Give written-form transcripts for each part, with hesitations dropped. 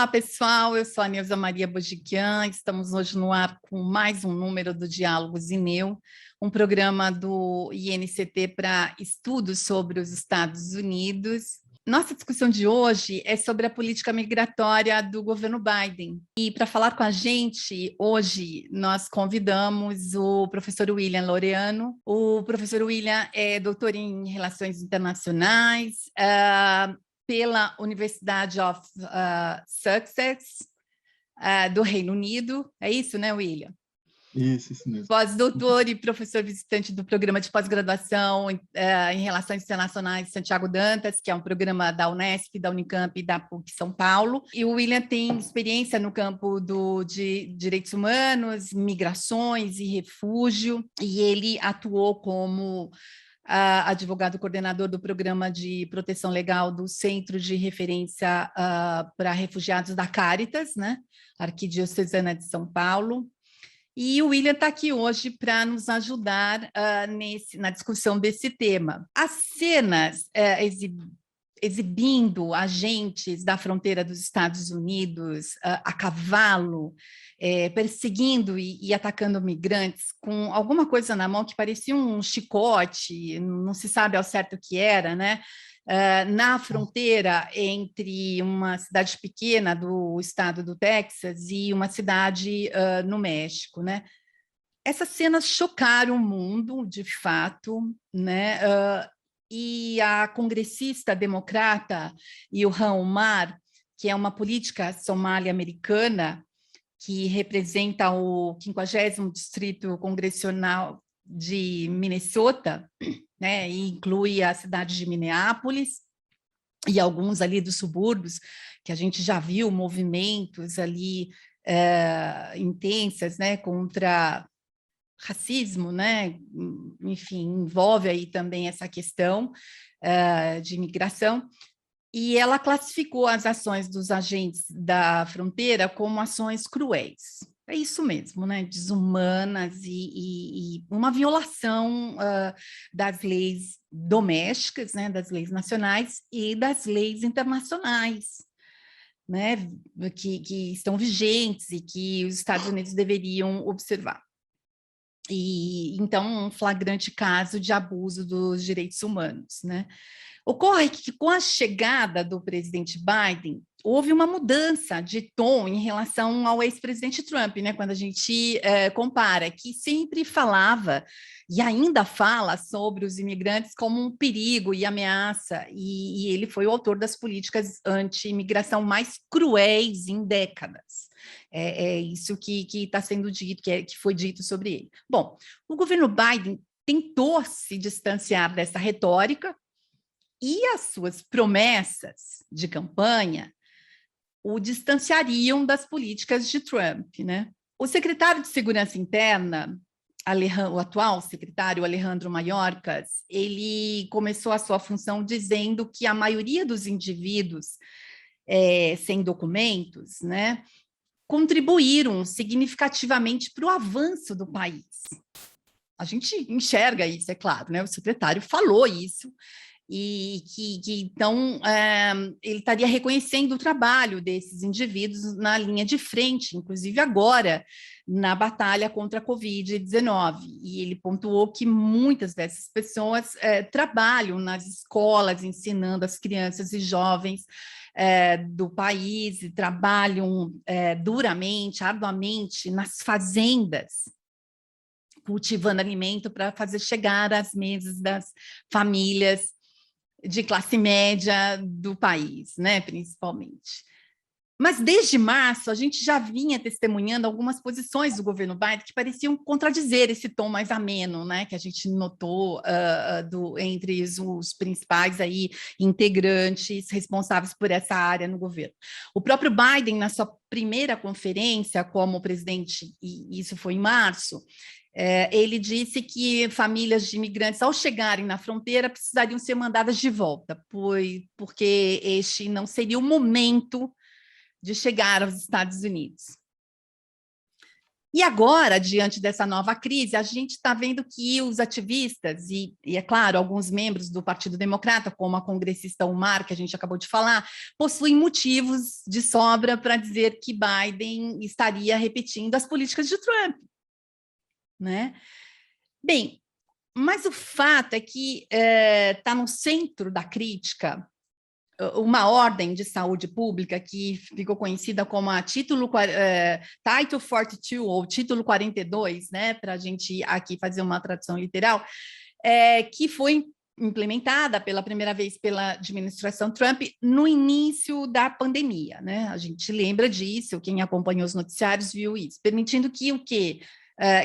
Olá, pessoal, eu sou a Neuza Maria Bojiquian, estamos hoje no ar com mais um número do Diálogos INEU, um programa do INCT para estudos sobre os Estados Unidos. Nossa discussão de hoje é sobre a política migratória do governo Biden. E para falar com a gente, hoje nós convidamos o professor William Laureano. O professor William é doutor em Relações Internacionais, pela Universidade of Sussex, do Reino Unido. É isso, né, William? Isso mesmo. Pós-doutor e professor visitante do programa de pós-graduação em Relações Internacionais Santiago Dantas, que é um programa da Unesp, da Unicamp e da PUC São Paulo. E o William tem experiência no campo de direitos humanos, migrações e refúgio, e ele atuou como advogado coordenador do Programa de Proteção Legal do Centro de Referência para Refugiados da Cáritas, né? Arquidiocesana de São Paulo. E o William está aqui hoje para nos ajudar na discussão desse tema. As cenas exibindo agentes da fronteira dos Estados Unidos a cavalo, perseguindo e atacando migrantes com alguma coisa na mão que parecia um chicote, não se sabe ao certo o que era, né? Na fronteira entre uma cidade pequena do estado do Texas e uma cidade no México, né? Essas cenas chocaram o mundo, de fato, né? E a congressista democrata Ilhan Omar, que é uma política somália-americana que representa o 50º Distrito Congressional de Minnesota, né, e inclui a cidade de Minneapolis e alguns ali dos subúrbios, que a gente já viu movimentos ali intensas, né, contra racismo, né, enfim, envolve aí também essa questão de imigração, e ela classificou as ações dos agentes da fronteira como ações cruéis. É isso mesmo, né? Desumanas e uma violação das leis domésticas, né? Das leis nacionais e das leis internacionais, né? Que estão vigentes e que os Estados Unidos deveriam observar. E então um flagrante caso de abuso dos direitos humanos, né? Ocorre que, com a chegada do presidente Biden, houve uma mudança de tom em relação ao ex-presidente Trump, né? Quando a gente compara, que sempre falava e ainda fala sobre os imigrantes como um perigo e ameaça, e ele foi o autor das políticas anti-imigração mais cruéis em décadas. É isso que está sendo dito, que foi dito sobre ele. Bom, o governo Biden tentou se distanciar dessa retórica, e as suas promessas de campanha o distanciariam das políticas de Trump, né? O secretário de Segurança Interna, o atual secretário Alejandro Mayorkas, ele começou a sua função dizendo que a maioria dos indivíduos sem documentos, né, contribuíram significativamente para o avanço do país. A gente enxerga isso, é claro, né? O secretário falou isso, e que então ele estaria reconhecendo o trabalho desses indivíduos na linha de frente, inclusive agora na batalha contra a Covid-19, e ele pontuou que muitas dessas pessoas trabalham nas escolas, ensinando as crianças e jovens do país, e trabalham duramente, arduamente nas fazendas, cultivando alimento para fazer chegar às mesas das famílias de classe média do país, né, principalmente. Mas desde março a gente já vinha testemunhando algumas posições do governo Biden que pareciam contradizer esse tom mais ameno, né, que a gente notou entre os principais aí integrantes responsáveis por essa área no governo. O próprio Biden, na sua primeira conferência como presidente, e isso foi em março, ele disse que famílias de imigrantes, ao chegarem na fronteira, precisariam ser mandadas de volta, porque este não seria o momento de chegar aos Estados Unidos. E agora, diante dessa nova crise, a gente está vendo que os ativistas, é claro, alguns membros do Partido Democrata, como a congressista Umar, que a gente acabou de falar, possuem motivos de sobra para dizer que Biden estaria repetindo as políticas de Trump, né? Bem, mas o fato é que está no centro da crítica uma ordem de saúde pública que ficou conhecida como a Title 42, ou Título 42, né, para a gente aqui fazer uma tradução literal, que foi implementada pela primeira vez pela administração Trump no início da pandemia, né? A gente lembra disso, quem acompanhou os noticiários viu isso, permitindo que o quê?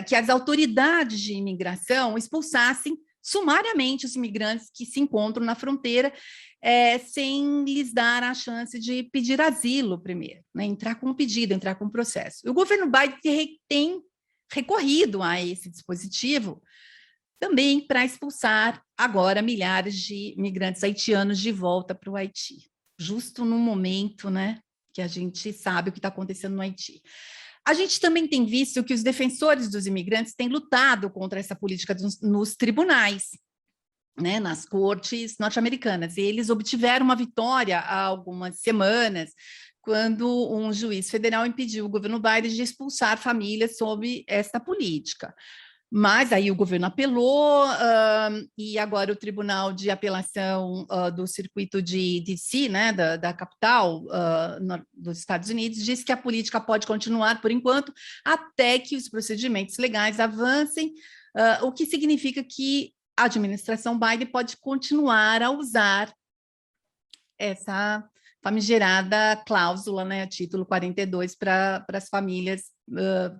Que as autoridades de imigração expulsassem sumariamente os imigrantes que se encontram na fronteira, sem lhes dar a chance de pedir asilo primeiro, né? Entrar com um pedido, entrar com um processo. O governo Biden tem recorrido a esse dispositivo também para expulsar agora milhares de migrantes haitianos de volta para o Haiti, justo no momento, né, que a gente sabe o que está acontecendo no Haiti. A gente também tem visto que os defensores dos imigrantes têm lutado contra essa política nos tribunais, né, nas cortes norte-americanas, e eles obtiveram uma vitória há algumas semanas, quando um juiz federal impediu o governo Biden de expulsar famílias sob esta política. Mas aí o governo apelou, e agora o Tribunal de Apelação do Circuito de DC, né, da capital dos Estados Unidos, disse que a política pode continuar por enquanto, até que os procedimentos legais avancem, o que significa que a administração Biden pode continuar a usar essa famigerada cláusula, né, título 42, para as famílias,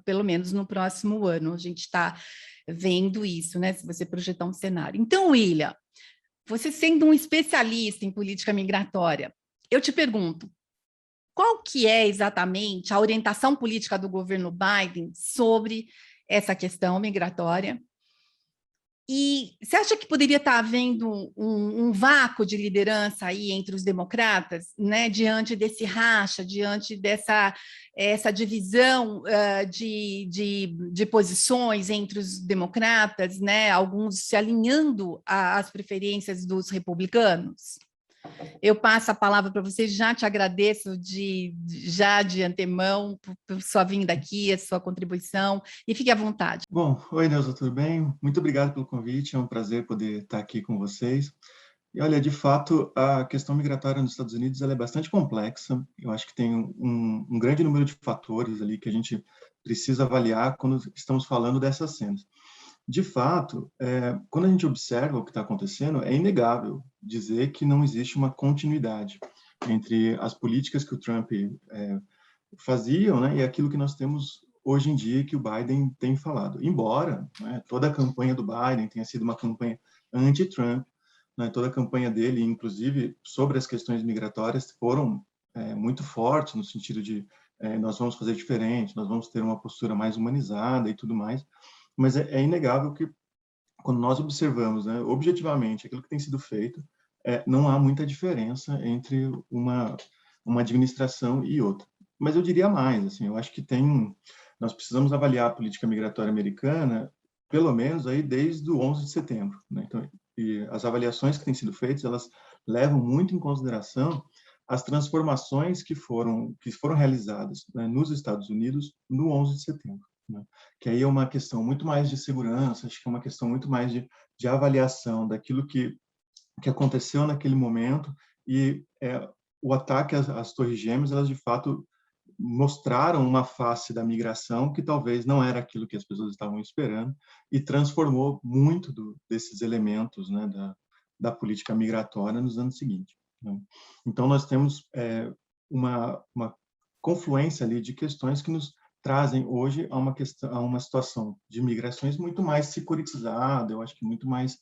pelo menos no próximo ano. A gente está vendo isso, né, se você projetar um cenário. Então, William, você sendo um especialista em política migratória, eu te pergunto, qual que é exatamente a orientação política do governo Biden sobre essa questão migratória? E você acha que poderia estar havendo um vácuo de liderança aí entre os democratas, né, diante desse racha, diante essa divisão de posições entre os democratas, né, alguns se alinhando às preferências dos republicanos? Eu passo a palavra para você, já te agradeço já de antemão por sua vinda aqui, a sua contribuição, e fique à vontade. Bom, oi, Neuza, tudo bem? Muito obrigado pelo convite, é um prazer poder estar aqui com vocês. E olha, de fato, a questão migratória nos Estados Unidos ela é bastante complexa. Eu acho que tem um grande número de fatores ali que a gente precisa avaliar quando estamos falando dessas cenas. De fato, quando a gente observa o que está acontecendo, é inegável dizer que não existe uma continuidade entre as políticas que o Trump faziam, né, e aquilo que nós temos hoje em dia que o Biden tem falado. Embora, né, toda a campanha do Biden tenha sido uma campanha anti-Trump, né, toda a campanha dele, inclusive sobre as questões migratórias, foram muito fortes no sentido de nós vamos fazer diferente, nós vamos ter uma postura mais humanizada e tudo mais, mas é inegável que quando nós observamos, né, objetivamente aquilo que tem sido feito, não há muita diferença entre uma administração e outra. Mas eu diria mais, assim, eu acho que nós precisamos avaliar a política migratória americana, pelo menos aí desde o 11 de setembro, né? Então, e as avaliações que têm sido feitas, elas levam muito em consideração as transformações que foram realizadas, né, nos Estados Unidos no 11 de setembro, né? Que aí é uma questão muito mais de segurança, acho que é uma questão muito mais de avaliação daquilo que aconteceu naquele momento e o ataque às Torres Gêmeas, elas de fato mostraram uma face da migração que talvez não era aquilo que as pessoas estavam esperando e transformou muito desses elementos, né, da política migratória nos anos seguintes, né? Então nós temos uma confluência ali de questões que nos trazem hoje a uma situação de migrações muito mais securitizada, eu acho que muito mais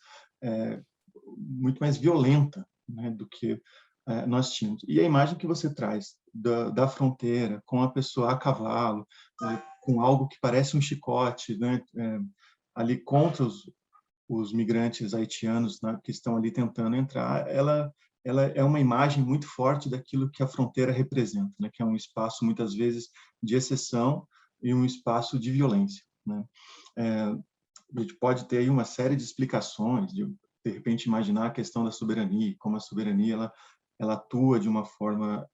violenta, né, do que nós tínhamos. E a imagem que você traz da fronteira, com a pessoa a cavalo, com algo que parece um chicote, né, ali contra os migrantes haitianos, né, que estão ali tentando entrar, ela é uma imagem muito forte daquilo que a fronteira representa, né, que é um espaço, muitas vezes, de exceção, em um espaço de violência, né? A gente pode ter aí uma série de explicações, de repente imaginar a questão da soberania, como a soberania ela atua de uma forma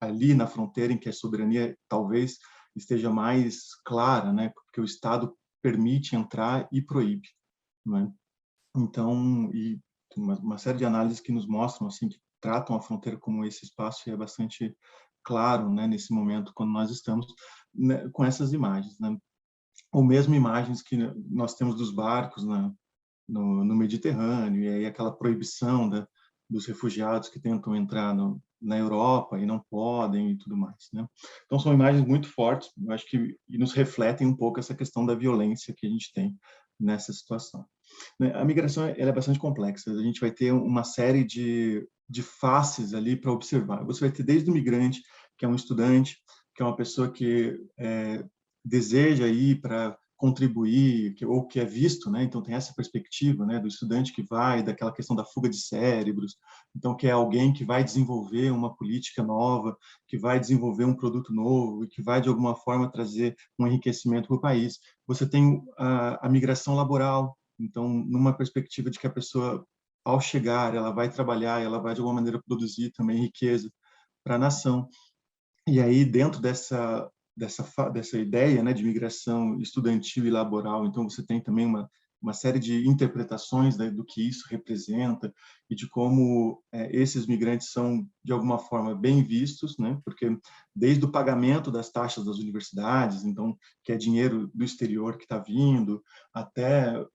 ali na fronteira em que a soberania talvez esteja mais clara, né? Porque o Estado permite entrar e proíbe, né? Então, e uma série de análises que nos mostram assim que tratam a fronteira como esse espaço e é bastante claro, né? Nesse momento quando nós estamos, né, com essas imagens, né? Ou mesmo imagens que nós temos dos barcos no Mediterrâneo, e aí aquela proibição dos refugiados que tentam entrar na Europa e não podem e tudo mais, né? Então são imagens muito fortes, eu acho que e nos refletem um pouco essa questão da violência que a gente tem nessa situação, né? A migração ela é bastante complexa, a gente vai ter uma série de faces ali para observar. Você vai ter desde o migrante, que é um estudante, que é uma pessoa que deseja ir para contribuir, ou que é visto, né? Então tem essa perspectiva, né, do estudante que vai, daquela questão da fuga de cérebros, então que é alguém que vai desenvolver uma política nova, que vai desenvolver um produto novo e que vai de alguma forma trazer um enriquecimento para o país. Você tem a migração laboral, então numa perspectiva de que a pessoa ao chegar, ela vai trabalhar, ela vai de alguma maneira produzir também riqueza para a nação. E aí, dentro dessa ideia, né, de migração estudantil e laboral, então você tem também uma série de interpretações, né, do que isso representa e de como esses migrantes são, de alguma forma, bem vistos, né, porque desde o pagamento das taxas das universidades, então, que é dinheiro do exterior que está vindo, até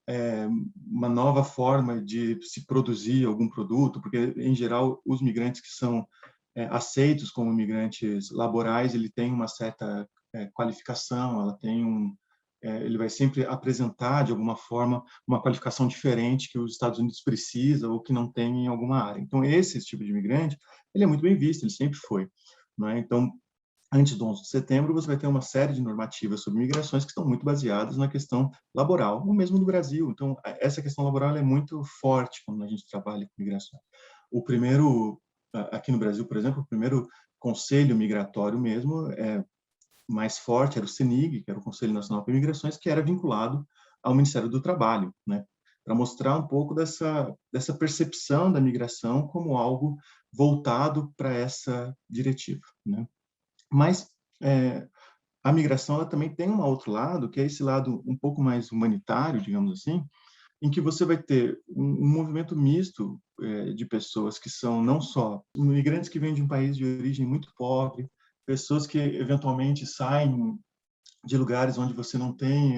uma nova forma de se produzir algum produto, porque, em geral, os migrantes que são aceitos como imigrantes laborais, ele tem uma certa qualificação, ele vai sempre apresentar, de alguma forma, uma qualificação diferente que os Estados Unidos precisa ou que não tem em alguma área. Então, esse tipo de imigrante, ele é muito bem visto, ele sempre foi, não é? Então, antes do 11 de setembro, você vai ter uma série de normativas sobre migrações que estão muito baseadas na questão laboral, ou mesmo no Brasil. Então, essa questão laboral é muito forte quando a gente trabalha com migração. O primeiro, aqui no Brasil, por exemplo, o primeiro conselho migratório mesmo mais forte era o CNIG, que era o Conselho Nacional para Migrações, que era vinculado ao Ministério do Trabalho, né? Para mostrar um pouco dessa percepção da migração como algo voltado para essa diretiva, né? Mas a migração ela também tem um outro lado, que é esse lado um pouco mais humanitário, digamos assim, em que você vai ter um movimento misto de pessoas que são não só imigrantes que vêm de um país de origem muito pobre, pessoas que eventualmente saem de lugares onde você não tem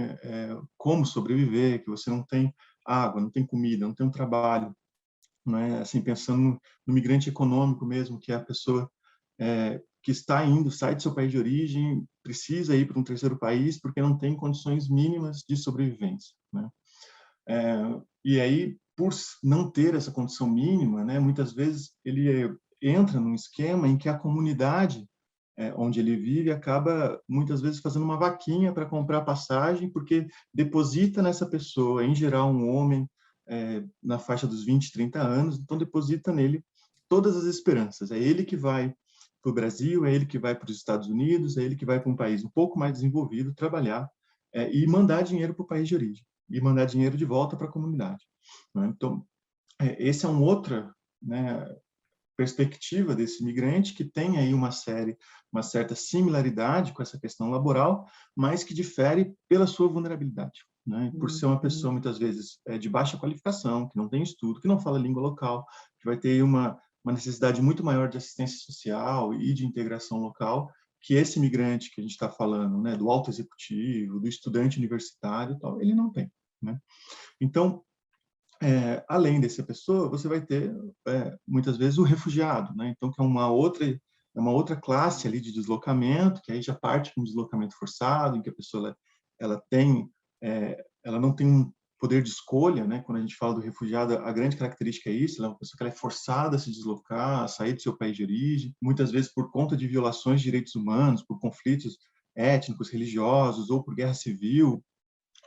como sobreviver, que você não tem água, não tem comida, não tem um trabalho, não é? Assim, pensando no migrante econômico mesmo, que é a pessoa que está indo, sai do seu país de origem, precisa ir para um terceiro país porque não tem condições mínimas de sobrevivência, né? E aí, por não ter essa condição mínima, né, muitas vezes ele entra num esquema em que a comunidade onde ele vive acaba muitas vezes fazendo uma vaquinha para comprar passagem, porque deposita nessa pessoa, em geral um homem na faixa dos 20, 30 anos, então deposita nele todas as esperanças. É ele que vai para o Brasil, é ele que vai para os Estados Unidos, é ele que vai para um país um pouco mais desenvolvido trabalhar e mandar dinheiro para o país de origem, e mandar dinheiro de volta para a comunidade, né? Então, esse é um outra, né, perspectiva desse imigrante que tem aí uma certa similaridade com essa questão laboral, mas que difere pela sua vulnerabilidade, né? Por ser uma pessoa muitas vezes de baixa qualificação, que não tem estudo, que não fala a língua local, que vai ter uma necessidade muito maior de assistência social e de integração local, que esse imigrante que a gente está falando, né, do alto executivo, do estudante universitário, tal, ele não tem, né? Então, além dessa pessoa, você vai ter muitas vezes o refugiado, né? Então que é uma outra classe ali de deslocamento, que aí já parte com um deslocamento forçado, em que a pessoa ela não tem um poder de escolha, né? Quando a gente fala do refugiado, a grande característica é isso, ela é uma pessoa que ela é forçada a se deslocar, a sair do seu país de origem, muitas vezes por conta de violações de direitos humanos, por conflitos étnicos, religiosos ou por guerra civil,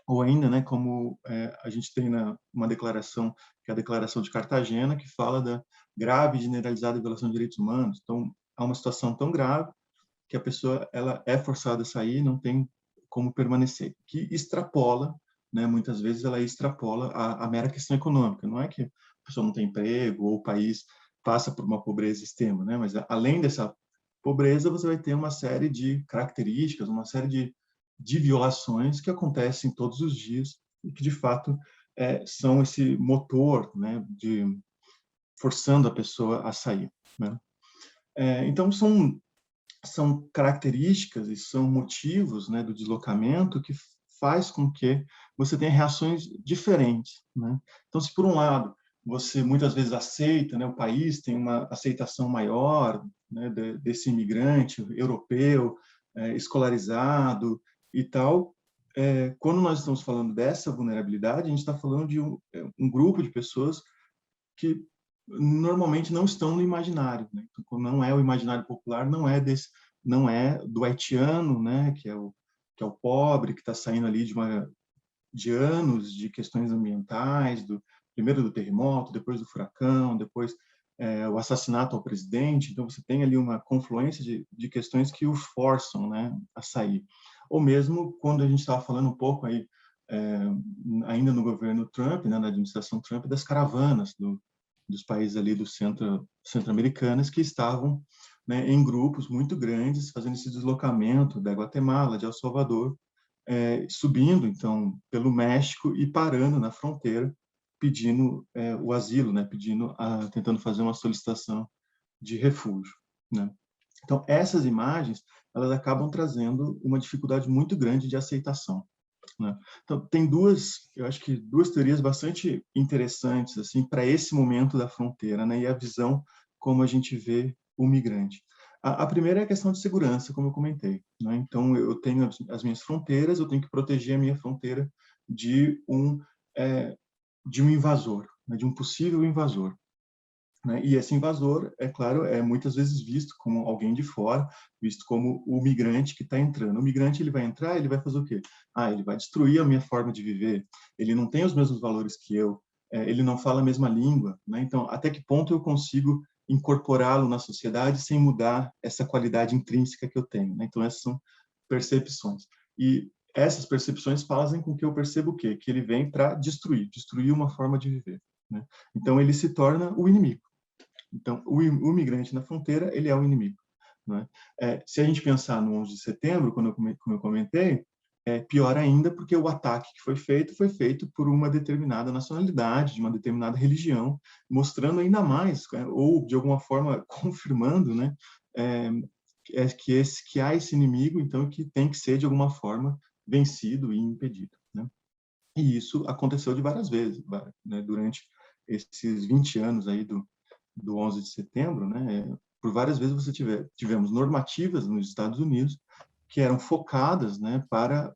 ou ainda, né, como a gente tem uma declaração, que é a Declaração de Cartagena, que fala da grave e generalizada violação de direitos humanos. Então, há uma situação tão grave que a pessoa ela é forçada a sair, não tem como permanecer, que extrapola, né, muitas vezes ela extrapola a mera questão econômica. Não é que a pessoa não tem emprego ou o país passa por uma pobreza extrema, né, mas além dessa pobreza, você vai ter uma série de características, uma série de violações que acontecem todos os dias e que, de fato, são esse motor, né, de forçando a pessoa a sair, né? Então, são características e são motivos, né, do deslocamento que faz com que você tenha reações diferentes, né? Então, se por um lado você muitas vezes aceita, né, o país tem uma aceitação maior, né, desse imigrante europeu, escolarizado e tal, quando nós estamos falando dessa vulnerabilidade, a gente está falando de um grupo de pessoas que normalmente não estão no imaginário, né? Então, não é o imaginário popular, não é do haitiano, né? Que é o pobre que está saindo ali de anos de questões ambientais, primeiro do terremoto, depois do furacão, depois o assassinato ao presidente. Então você tem ali uma confluência de questões que o forçam, né, a sair. Ou mesmo quando a gente estava falando um pouco aí é, ainda no governo Trump, né, na administração Trump, das caravanas dos países ali do centro-americanos que estavam, né, em grupos muito grandes fazendo esse deslocamento da Guatemala, de El Salvador, subindo então pelo México e parando na fronteira, pedindo o asilo, né, tentando fazer uma solicitação de refúgio, né? Então essas imagens elas acabam trazendo uma dificuldade muito grande de aceitação, né? Então tem eu acho que duas teorias bastante interessantes assim para esse momento da fronteira, né, e a visão como a gente vê o migrante. A primeira é a questão de segurança, como eu comentei, né? Então eu tenho as minhas fronteiras, eu tenho que proteger a minha fronteira de é, de um invasor, né, de um possível invasor, né? E esse invasor, é claro, é muitas vezes visto como alguém de fora, visto como o migrante que está entrando. O migrante ele vai entrar, ele vai fazer o quê? Ele vai destruir a minha forma de viver. Ele não tem os mesmos valores que eu. Ele não fala a mesma língua, né? Então, até que ponto eu consigo incorporá-lo na sociedade sem mudar essa qualidade intrínseca que eu tenho, né? Então, essas são percepções. E essas percepções fazem com que eu perceba o quê? Que ele vem para destruir uma forma de viver, né? Então, ele se torna o inimigo. Então, o migrante na fronteira, ele é o inimigo, né? Se a gente pensar no 11 de setembro, como eu comentei, é pior ainda porque o ataque que foi feito por uma determinada nacionalidade, de uma determinada religião, mostrando ainda mais, ou de alguma forma confirmando, né, é, que há esse inimigo, então, que tem que ser, de alguma forma, vencido e impedido, né? E isso aconteceu de várias vezes, né, durante esses 20 anos aí do 11 de setembro, né, por várias vezes tivemos normativas nos Estados Unidos que eram focadas, né, para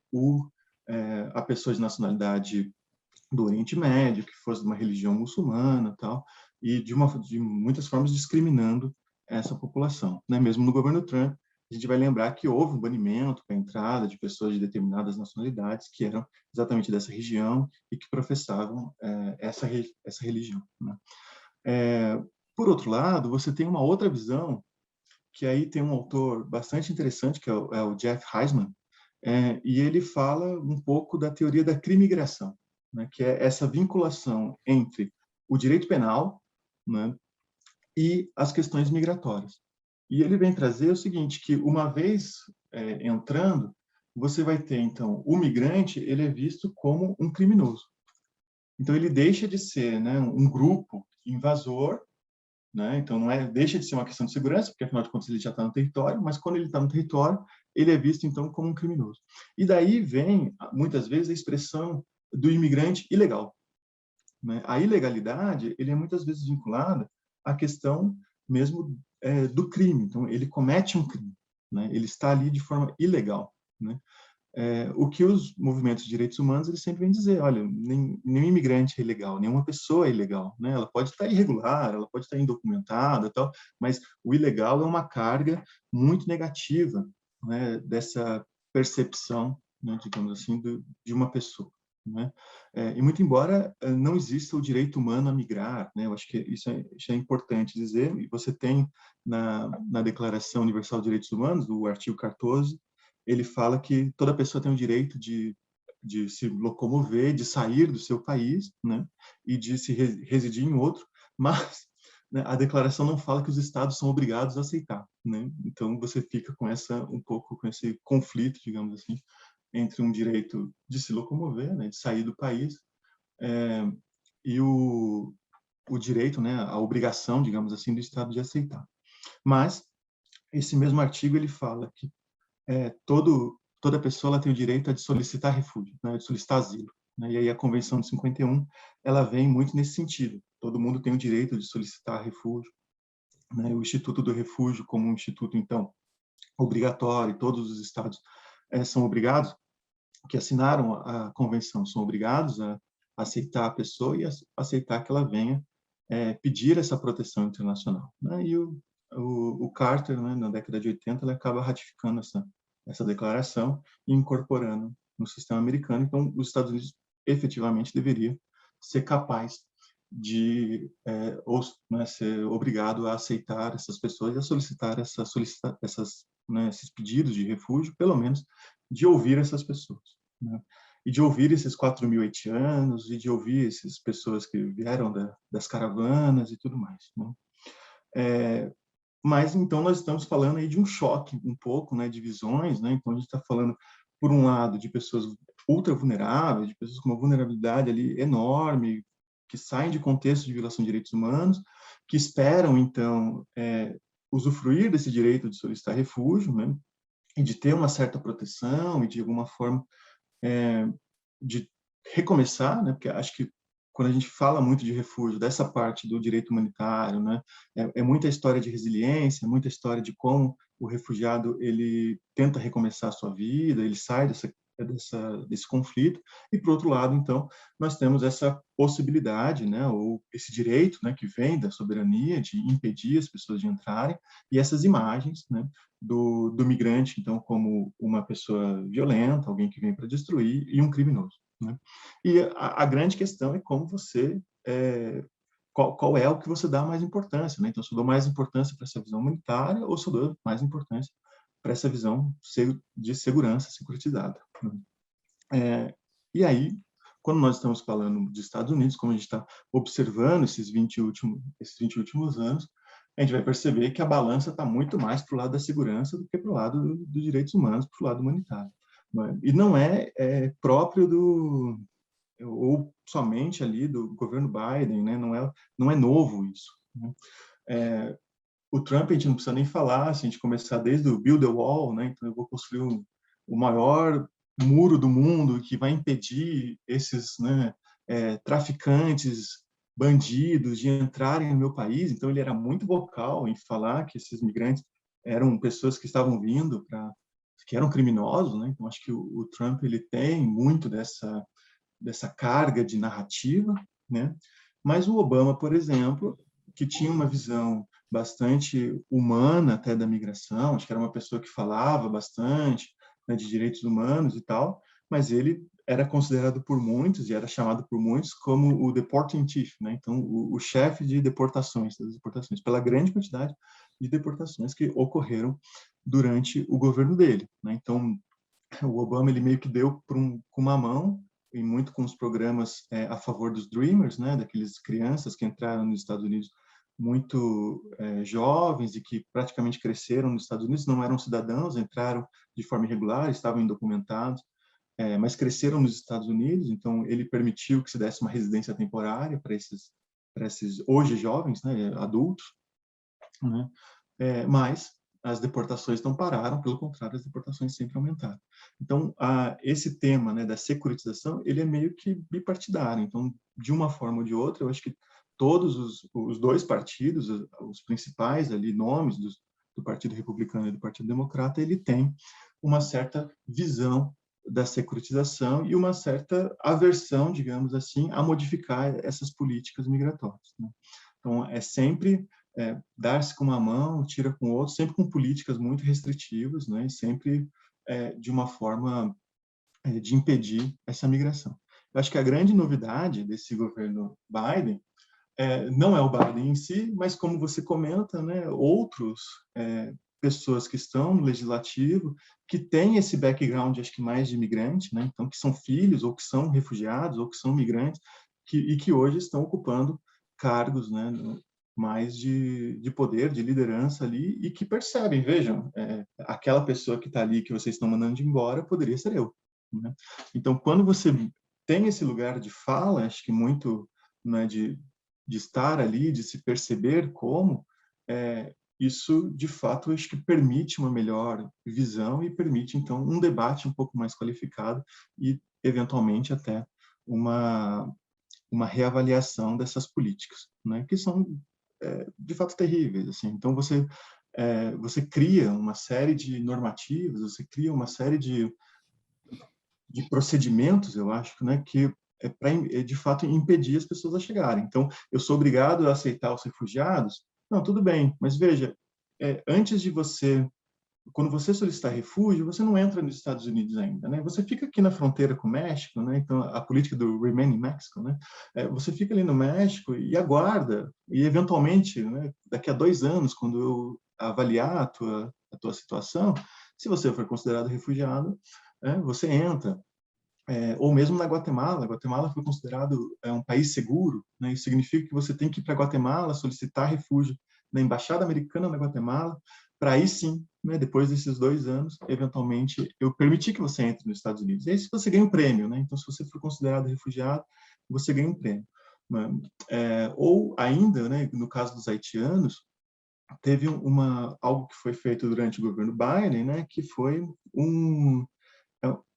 a pessoa de nacionalidade do Oriente Médio, que fosse de uma religião muçulmana, tal, e de muitas formas discriminando essa população, né? Mesmo no governo Trump, a gente vai lembrar que houve um banimento para a entrada de pessoas de determinadas nacionalidades que eram exatamente dessa região e que professavam essa religião, né? Por outro lado, você tem uma outra visão, que aí tem um autor bastante interessante, que é o Jeff Heisman, e ele fala um pouco da teoria da crimigração, né, que é essa vinculação entre o direito penal, né, e as questões migratórias. E ele vem trazer o seguinte, que uma vez entrando, você vai ter, então, o migrante, ele é visto como um criminoso. Então, ele deixa de ser, né, um grupo invasor, né? Então não deixa de ser uma questão de segurança, porque afinal de contas ele já está no território, mas quando ele está no território, ele é visto então como um criminoso. E daí vem muitas vezes a expressão do imigrante ilegal, né? A ilegalidade ele é muitas vezes vinculada à questão mesmo do crime. Então ele comete um crime, né? Ele está ali de forma ilegal, né? O que os movimentos de direitos humanos eles sempre vêm dizer, olha, nenhum imigrante é ilegal, nenhuma pessoa é ilegal, né? Ela pode estar irregular, ela pode estar indocumentada, tal, mas o ilegal é uma carga muito negativa, né, dessa percepção, né, digamos assim, de uma pessoa, né? E muito embora não exista o direito humano a migrar, né? Eu acho que isso é importante dizer, e você tem na Declaração Universal de Direitos Humanos, o artigo 14, ele fala que toda pessoa tem o direito de se locomover, de sair do seu país, né? E de se residir em outro, mas né, a declaração não fala que os estados são obrigados a aceitar, né? Então você fica com um pouco com esse conflito, digamos assim, entre um direito de se locomover, né, de sair do país, é, e o direito, né, a obrigação, digamos assim, do estado de aceitar. Mas esse mesmo artigo ele fala que toda pessoa ela tem o direito de solicitar refúgio, né, de solicitar asilo. Né? E aí a Convenção de 51 ela vem muito nesse sentido. Todo mundo tem o direito de solicitar refúgio. Né? O Instituto do Refúgio, como um instituto então obrigatório, todos os estados são obrigados, que assinaram a convenção, são obrigados a aceitar a pessoa e aceitar que ela venha pedir essa proteção internacional. Né? E o Carter, né, na década de 80, ele acaba ratificando essa declaração e incorporando no sistema americano. Então, os Estados Unidos efetivamente deveria ser capaz de né, ser obrigado a aceitar essas pessoas e a solicitar né, esses pedidos de refúgio, pelo menos de ouvir essas pessoas, né? E de ouvir esses 4.000 haitianos e de ouvir essas pessoas que vieram das caravanas e tudo mais, né? Mas então nós estamos falando aí de um choque um pouco, né, de visões, né? Então a gente está falando por um lado de pessoas ultra vulneráveis, de pessoas com uma vulnerabilidade ali enorme, que saem de contexto de violação de direitos humanos, que esperam então usufruir desse direito de solicitar refúgio, né? E de ter uma certa proteção e de alguma forma de recomeçar, né? Porque acho que quando a gente fala muito de refúgio, dessa parte do direito humanitário, né? É muita história de resiliência, muita história de como o refugiado ele tenta recomeçar a sua vida, ele sai desse conflito, e por outro lado, então, nós temos essa possibilidade, né, ou esse direito, né, que vem da soberania de impedir as pessoas de entrarem, e essas imagens, né, do migrante, então, como uma pessoa violenta, alguém que vem para destruir, e um criminoso, né? E a grande questão é como você qual é o que você dá mais importância, né? Então, se eu dou mais importância para essa visão humanitária ou se eu dou mais importância para essa visão de segurança securitizada, né? E aí, quando nós estamos falando dos Estados Unidos, como a gente está observando esses 20 últimos anos, a gente vai perceber que a balança está muito mais para o lado da segurança do que para o lado dos direitos humanos, para o lado humanitário, né? E não é próprio ou somente ali do governo Biden, né? Não é novo isso, né? O Trump a gente não precisa nem falar, se a gente começar desde o Build the Wall, né? Então eu vou construir o maior muro do mundo que vai impedir esses, né, traficantes, bandidos de entrarem no meu país. Então ele era muito vocal em falar que esses migrantes eram pessoas que estavam vindo que eram criminosos, né? Então acho que o Trump ele tem muito dessa carga de narrativa, né? Mas o Obama, por exemplo, que tinha uma visão bastante humana até da migração, acho que era uma pessoa que falava bastante, né, de direitos humanos e tal, mas ele era considerado por muitos e era chamado por muitos como o deporting chief, né? Então o chefe de deportações, das deportações, pela grande quantidade de deportações que ocorreram durante o governo dele, né? Então o Obama ele meio que deu com uma mão e muito com os programas a favor dos Dreamers, né, daqueles crianças que entraram nos Estados Unidos muito jovens e que praticamente cresceram nos Estados Unidos, não eram cidadãos, entraram de forma irregular, estavam indocumentados, mas cresceram nos Estados Unidos, então ele permitiu que se desse uma residência temporária para esses hoje jovens, né, adultos, né? Mas as deportações não pararam, pelo contrário, as deportações sempre aumentaram. Então, esse tema, né, da securitização, ele é meio que bipartidário. Então, de uma forma ou de outra, eu acho que todos os dois partidos, os principais ali nomes do Partido Republicano e do Partido Democrata, ele tem uma certa visão da securitização e uma certa aversão, digamos assim, a modificar essas políticas migratórias, né? Então, é sempre dar-se com uma mão, tira com o outro, sempre com políticas muito restritivas, né? E sempre de uma forma de impedir essa migração. Eu acho que a grande novidade desse governo Biden não é o Biden em si, mas como você comenta, né, outros pessoas que estão no legislativo, que têm esse background, acho que mais de imigrante, né, então que são filhos, ou que são refugiados, ou que são migrantes, e que hoje estão ocupando cargos, né, mais de poder, de liderança ali, e que percebem, vejam, aquela pessoa que está ali, que vocês estão mandando de embora, poderia ser eu. Né? Então, quando você tem esse lugar de fala, acho que muito, né, de estar ali, de se perceber como, isso, de fato, acho que permite uma melhor visão e permite, então, um debate um pouco mais qualificado e, eventualmente, até uma reavaliação dessas políticas, né, que são, de fato, terríveis. Assim. Então, você cria uma série de normativas, você cria uma série de procedimentos, eu acho, né, que para, de fato, impedir as pessoas a chegarem. Então, eu sou obrigado a aceitar os refugiados? Não, tudo bem, mas veja, antes de você, quando você solicitar refúgio, você não entra nos Estados Unidos ainda, né? Você fica aqui na fronteira com o México, né? Então, a política do Remain in Mexico, né? Você fica ali no México e aguarda, e eventualmente, né, daqui a 2 anos, quando eu avaliar a tua situação, se você for considerado refugiado, você entra. Ou mesmo na Guatemala. Guatemala foi considerado um país seguro, né? Isso significa que você tem que ir para Guatemala solicitar refúgio na embaixada americana na Guatemala, para aí sim, né, depois desses 2 anos, eventualmente eu permitir que você entre nos Estados Unidos. E aí você ganha um prêmio, né? Então, se você for considerado refugiado, você ganha um prêmio. Né? Ou ainda, né, no caso dos haitianos, teve algo que foi feito durante o governo Biden, né, que foi o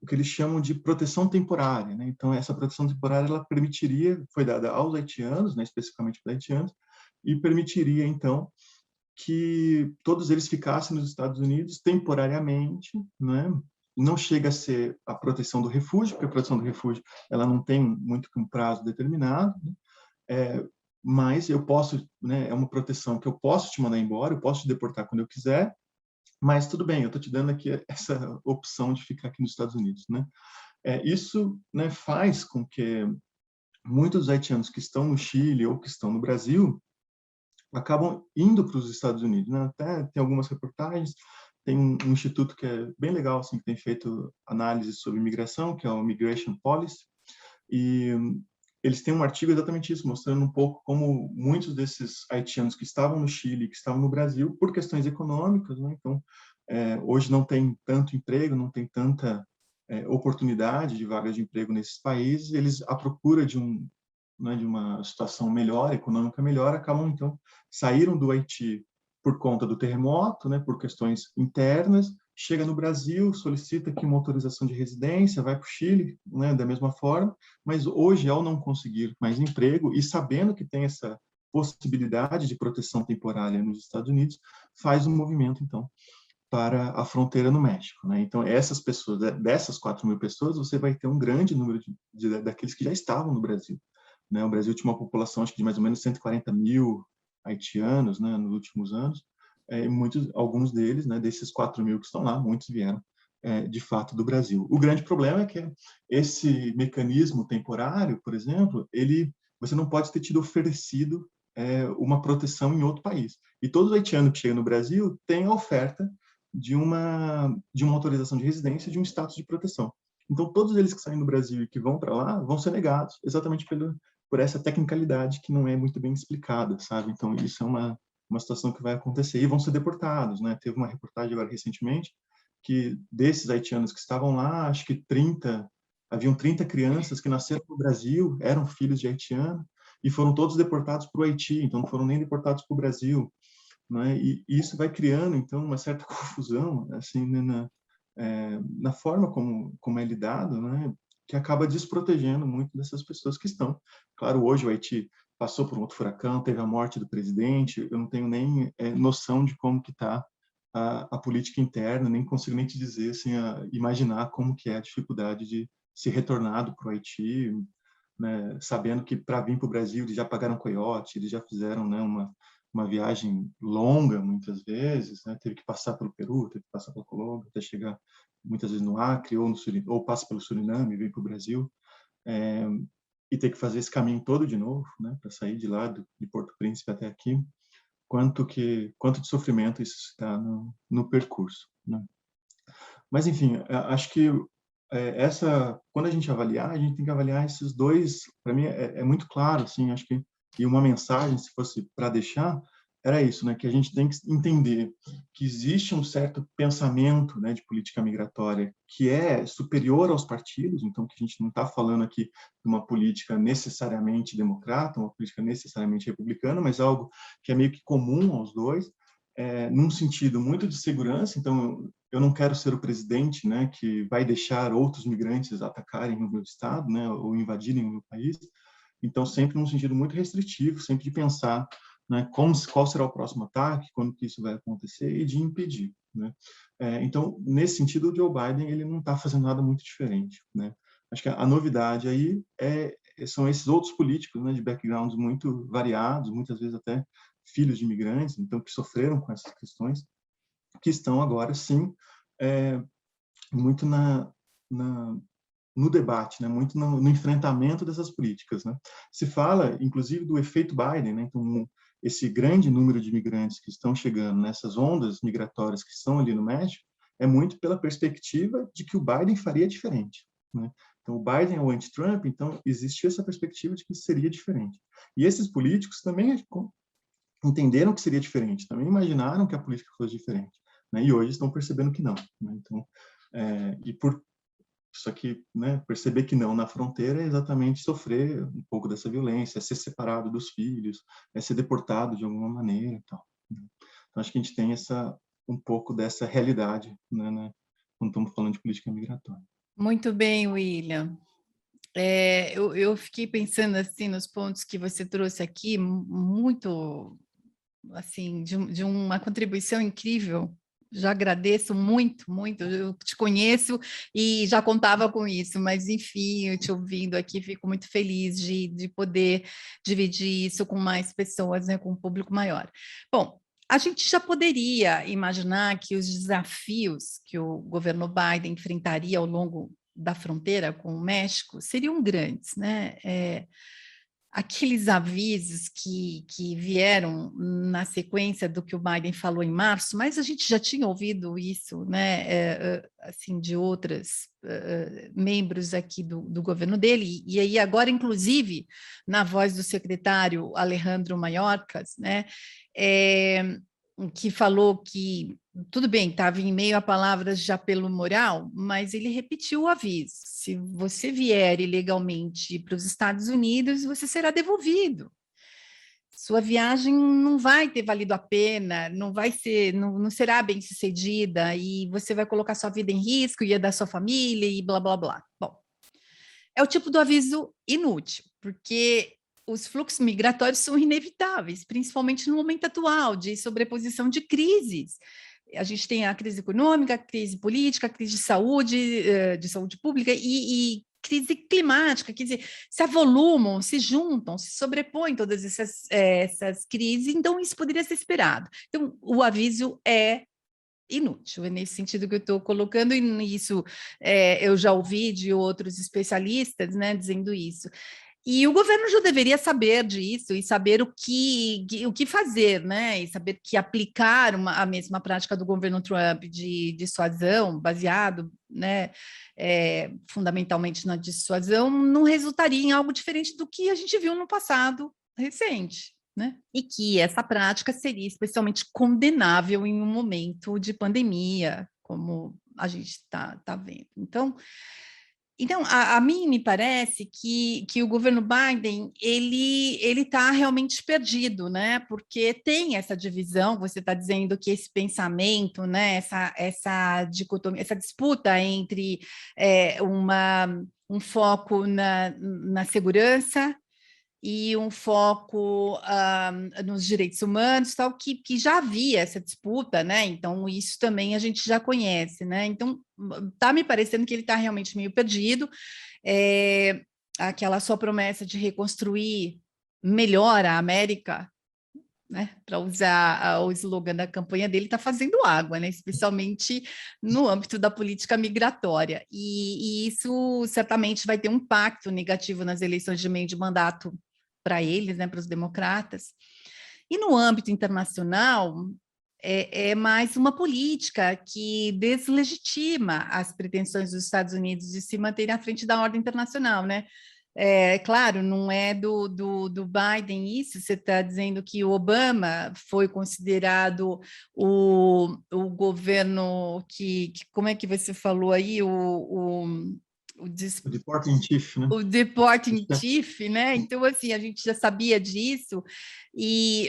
que eles chamam de proteção temporária, né? Então, essa proteção temporária ela foi dada aos haitianos, né, especificamente para haitianos, e permitiria, então, que todos eles ficassem nos Estados Unidos temporariamente, né? Não chega a ser a proteção do refúgio, porque a proteção do refúgio ela não tem muito que um prazo determinado, né? Mas eu posso, né, é uma proteção que eu posso te mandar embora, eu posso te deportar quando eu quiser, mas tudo bem, eu estou te dando aqui essa opção de ficar aqui nos Estados Unidos, né? Isso, né, faz com que muitos dos haitianos que estão no Chile ou que estão no Brasil acabam indo para os Estados Unidos, né? Até tem algumas reportagens, tem um instituto que é bem legal, assim, que tem feito análise sobre imigração, que é o Migration Policy, e eles têm um artigo exatamente isso, mostrando um pouco como muitos desses haitianos que estavam no Chile, que estavam no Brasil, por questões econômicas, né? Então, hoje não tem tanto emprego, não tem tanta oportunidade de vagas de emprego nesses países, eles, à procura né, de uma situação melhor, econômica melhor, acabam, então, saíram do Haiti por conta do terremoto, né, por questões internas, chega no Brasil, solicita aqui uma autorização de residência, vai para o Chile, né, da mesma forma, mas hoje, ao não conseguir mais emprego e sabendo que tem essa possibilidade de proteção temporária nos Estados Unidos, faz um movimento, então, para a fronteira no México. Né? Então, essas pessoas, dessas 4.000 pessoas, você vai ter um grande número daqueles que já estavam no Brasil. Né? O Brasil tinha uma população, acho que de mais ou menos 140 mil haitianos, né, nos últimos anos, alguns deles, né, desses 4.000 que estão lá, muitos vieram de fato do Brasil. O grande problema é que esse mecanismo temporário, por exemplo, você não pode ter tido oferecido uma proteção em outro país. E todo haitiano que chega no Brasil tem a oferta de uma autorização de residência, de um status de proteção. Então, todos eles que saem do Brasil e que vão para lá vão ser negados, exatamente por essa tecnicalidade que não é muito bem explicada, sabe? Então, isso é uma situação que vai acontecer e vão ser deportados, né? Teve uma reportagem agora recentemente que desses haitianos que estavam lá, acho que haviam 30 crianças que nasceram no Brasil, eram filhos de haitiano e foram todos deportados para o Haiti, então não foram nem deportados para o Brasil, né? E isso vai criando, então, uma certa confusão, assim, né, na forma como é lidado, né? Que acaba desprotegendo muito dessas pessoas que estão. Claro, hoje o Haiti passou por um outro furacão, teve a morte do presidente, eu não tenho nem noção de como que está a política interna, nem consigo nem te dizer, assim, imaginar como que é a dificuldade de ser retornado para o Haiti, né, sabendo que para vir para o Brasil eles já pagaram coiote, eles já fizeram, né, uma viagem longa muitas vezes, né, teve que passar pelo Peru, teve que passar pela Colômbia, até chegar muitas vezes no Acre ou passa pelo Suriname e vem para o Brasil. e ter que fazer esse caminho todo de novo, né, para sair de lá de Porto Príncipe até aqui, quanto de sofrimento isso está no percurso, né? Mas, enfim, acho que quando a gente avaliar, a gente tem que avaliar esses dois, para mim é muito claro, assim, acho que, e uma mensagem, se fosse para deixar, era isso, né, que a gente tem que entender que existe um certo pensamento, né, de política migratória que é superior aos partidos, então que a gente não está falando aqui de uma política necessariamente democrata, uma política necessariamente republicana, mas algo que é meio que comum aos dois, num sentido muito de segurança. Então, eu não quero ser o presidente, né, que vai deixar outros migrantes atacarem o meu estado, né, ou invadirem o meu país. Então, sempre num sentido muito restritivo, sempre de pensar, né, qual será o próximo ataque, quando que isso vai acontecer e de impedir, né? Então, nesse sentido, o Joe Biden ele não está fazendo nada muito diferente, né? Acho que a novidade aí são esses outros políticos, né, de backgrounds muito variados, muitas vezes até filhos de imigrantes, então que sofreram com essas questões, que estão agora sim muito no debate, né? Muito no enfrentamento dessas políticas, né? Se fala, inclusive, do efeito Biden, né? Então, esse grande número de imigrantes que estão chegando nessas ondas migratórias que estão ali no México é muito pela perspectiva de que o Biden faria diferente, né? Então, o Biden é o anti-Trump, então existia essa perspectiva de que seria diferente. E esses políticos também entenderam que seria diferente, também imaginaram que a política fosse diferente, né? E hoje estão percebendo que não, né? Então, e por isso aqui, né, perceber que não na fronteira é exatamente sofrer um pouco dessa violência, é ser separado dos filhos, é ser deportado de alguma maneira e tal, né? Então, acho que a gente tem um pouco dessa realidade, né, quando estamos falando de política migratória. Muito bem, William. Eu fiquei pensando assim nos pontos que você trouxe aqui, muito assim de uma contribuição incrível. Já agradeço muito, muito. Eu te conheço e já contava com isso, mas enfim, eu te ouvindo aqui, fico muito feliz de poder dividir isso com mais pessoas, né, com um público maior. Bom, a gente já poderia imaginar que os desafios que o governo Biden enfrentaria ao longo da fronteira com o México seriam grandes, né? Aqueles avisos que vieram na sequência do que o Biden falou em março, mas a gente já tinha ouvido isso, né, assim, de outros membros aqui do governo dele, e aí agora, inclusive, na voz do secretário Alejandro Mayorkas, né, que falou que, tudo bem, estava em meio a palavras de apelo moral, mas ele repetiu o aviso: se você vier ilegalmente para os Estados Unidos, você será devolvido. Sua viagem não vai ter valido a pena, não será bem sucedida, e você vai colocar sua vida em risco e a da sua família, e blá, blá, blá. Bom, é o tipo do aviso inútil, porque os fluxos migratórios são inevitáveis, principalmente no momento atual de sobreposição de crises. A gente tem a crise econômica, a crise política, a crise de saúde pública e crise climática, quer dizer, se avolumam, se juntam, se sobrepõem todas essas crises, então isso poderia ser esperado. Então, o aviso é inútil, é nesse sentido que eu estou colocando, e isso eu já ouvi de outros especialistas, né, dizendo isso. E o governo já deveria saber disso e saber o que fazer, né? E saber que aplicar a mesma prática do governo Trump de dissuasão, baseado, né, fundamentalmente na dissuasão, não resultaria em algo diferente do que a gente viu no passado recente, né? E que essa prática seria especialmente condenável em um momento de pandemia, como a gente está vendo. Então, a mim me parece que o governo Biden ele está realmente perdido, né? Porque tem essa divisão. Você está dizendo que esse pensamento, né? Essa dicotomia, essa disputa entre um foco na segurança e um foco nos direitos humanos, tal, que já havia essa disputa, né? Então, isso também a gente já conhece, né? Então, está me parecendo que ele está realmente meio perdido. Aquela sua promessa de reconstruir melhor a América né, para usar o slogan da campanha dele, está fazendo água, né, especialmente no âmbito da política migratória. E isso certamente vai ter um impacto negativo nas eleições de meio de mandato para eles, né, para os democratas. E no âmbito internacional, é mais uma política que deslegitima as pretensões dos Estados Unidos de se manterem à frente da ordem internacional, né? Claro, não é do Biden isso, você está dizendo que o Obama foi considerado o governo como é que você falou aí, o O Deporting Chief, né? o Deporting Chief, né? Então, assim, a gente já sabia disso,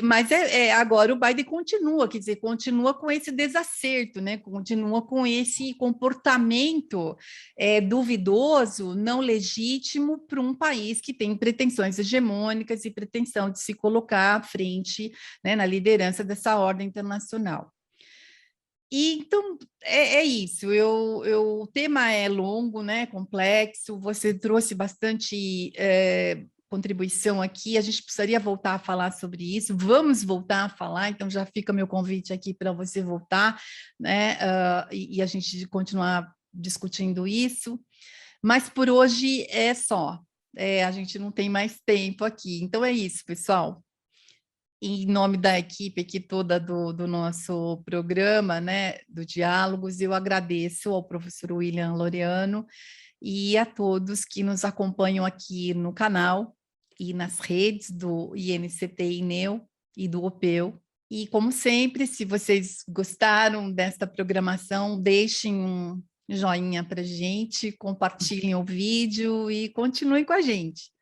mas agora o Biden continua, quer dizer, continua com esse desacerto, né? Continua com esse comportamento duvidoso, não legítimo para um país que tem pretensões hegemônicas e pretensão de se colocar à frente, né, na liderança dessa ordem internacional. E então é isso. O tema é longo, né? Complexo. Você trouxe bastante contribuição aqui. A gente precisaria voltar a falar sobre isso. Vamos voltar a falar. Então já fica meu convite aqui para você voltar, né? E a gente continuar discutindo isso. Mas por hoje é só. A gente não tem mais tempo aqui. Então é isso, pessoal. Em nome da equipe aqui toda do nosso programa, né, do Diálogos, eu agradeço ao professor William Laureano e a todos que nos acompanham aqui no canal e nas redes do INCT-INEU e do OPEU. E, como sempre, se vocês gostaram desta programação, deixem um joinha para a gente, compartilhem o vídeo e continuem com a gente.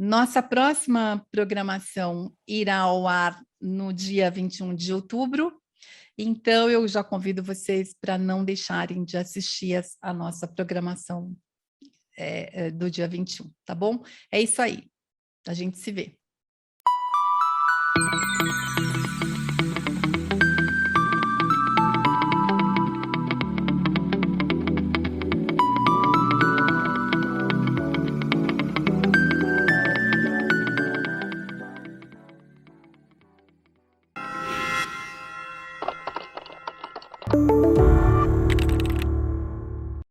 Nossa próxima programação irá ao ar no dia 21 de outubro, então eu já convido vocês para não deixarem de assistir a nossa programação do dia 21, tá bom? É isso aí, a gente se vê.